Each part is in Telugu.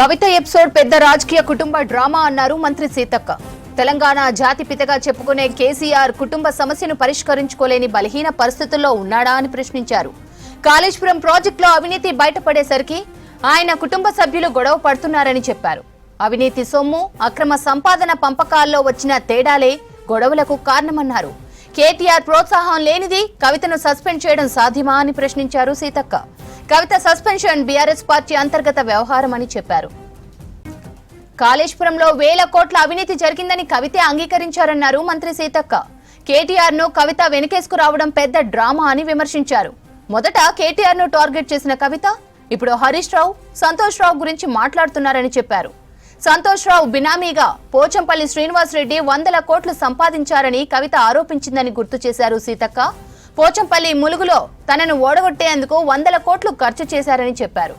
కవిత ఎపిసోడ్ పెద్ద రాజకీయ కుటుంబ డ్రామా అన్నారు మంత్రి సీతక్క. తెలంగాణ జాతిపితగా చెప్పుకునే కేసీఆర్ కుటుంబ సమస్యను పరిష్కరించుకోలేని బలహీన పరిస్థితుల్లో ఉన్నాడా అని ప్రశ్నించారు. కాళేశ్వరం ప్రాజెక్టులో అవినీతి బయటపడేసరికి ఆయన కుటుంబ సభ్యులు గొడవ పడుతున్నారని చెప్పారు. అవినీతి సొమ్ము, అక్రమ సంపాదన పంపకాల్లో వచ్చిన తేడాలే గొడవలకు కారణమన్నారు. కేటీఆర్ ప్రోత్సాహం లేనిది కవితను సస్పెండ్ చేయడం సాధ్యమా అని ప్రశ్నించారు సీతక్క. కవిత సస్పెన్షన్ బీఆర్ఎస్ పార్టీ అంతర్గత వ్యవహారమని చెప్పారు. కాళేశ్వరంలో వేల కోట్ల అవినీతి జరిగిందని కవితే అంగీకరించారన్నారు మంత్రి సీతక్క. కేటీఆర్ ను కవిత వెనుకేసుకు రావడం పెద్ద డ్రామా అని విమర్శించారు. మొదట కేటీఆర్ ను టార్గెట్ చేసిన కవిత ఇప్పుడు హరీష్ రావు, సంతోష్ రావు గురించి మాట్లాడుతున్నారని చెప్పారు. సంతోష్ రావు బినామీగా పోచంపల్లి శ్రీనివాస్ రెడ్డి 100 కోట్లు సంపాదించారని కవిత ఆరోపించిందని గుర్తు చేశారు సీతక్క. పోచంపల్లి ములుగులో తనను ఓడగొట్టేందుకు 100 కోట్లు ఖర్చు చేశారని చెప్పారు.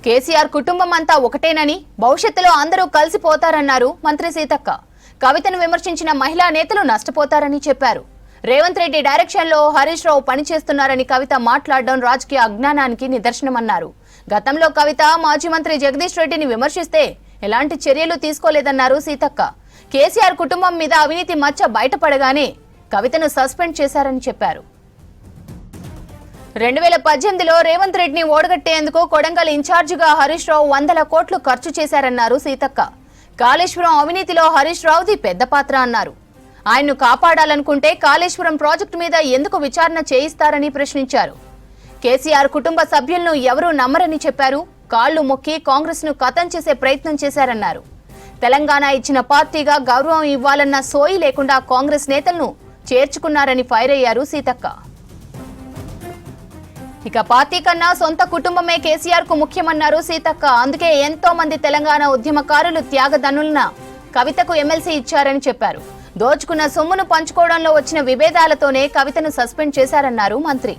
కేసీఆర్ కుటుంబం అంతా ఒకటేనని, భవిష్యత్తులో అందరూ కలిసిపోతారన్నారు మంత్రి సీతక్క. కవితను విమర్శించిన మహిళా నేతలు నష్టపోతారని చెప్పారు. రేవంత్ రెడ్డి డైరెక్షన్ లో హరీష్ రావు పనిచేస్తున్నారని కవిత మాట్లాడడం రాజకీయ అజ్ఞానానికి నిదర్శనమన్నారు. గతంలో కవిత మాజీ మంత్రి జగదీష్ రెడ్డిని విమర్శిస్తే ఎలాంటి చర్యలు తీసుకోలేదన్నారు సీతక్క. కేసీఆర్ కుటుంబం మీద అవినీతి మచ్చ బయటపడగానే కవితను సస్పెండ్ చేశారని చెప్పారు. 2018లో రేవంత్ రెడ్డిని ఓడగట్టేందుకు కొడంగల్ ఇన్ఛార్జిగా హరీష్ రావు 100 కోట్లు ఖర్చు చేశారన్నారు సీతక్క. కాళేశ్వరం అవినీతిలో హరీష్ రావుది పెద్ద పాత్ర అన్నారు. ఆయన్ను కాపాడాలనుకుంటే కాళేశ్వరం ప్రాజెక్టు మీద ఎందుకు విచారణ చేయిస్తారని ప్రశ్నించారు. కేసీఆర్ కుటుంబ సభ్యులను ఎవరూ నమ్మరని చెప్పారు. కాళ్లు మొక్కి కాంగ్రెస్ ను ఖతం చేసే ప్రయత్నం చేశారన్నారు. తెలంగాణ ఇచ్చిన పార్టీగా గౌరవం ఇవ్వాలన్న సోయి లేకుండా కాంగ్రెస్ నేతలను చేర్చుకున్నారని ఫైర్ అయ్యారు సీతక్క. ఇక పార్టీ కన్నా సొంత కుటుంబమే కేసీఆర్ కు ముఖ్యమన్నారు సీతక్క. అందుకే ఎంతో మంది తెలంగాణ ఉద్యమకారులు త్యాగదనులన కవితకు ఎమ్మెల్సీ ఇచ్చారని చెప్పారు. దోచుకున్న సొమ్మును పంచుకోవడంలో వచ్చిన విభేదాలతోనే కవితను సస్పెండ్ చేశారన్నారు మంత్రి.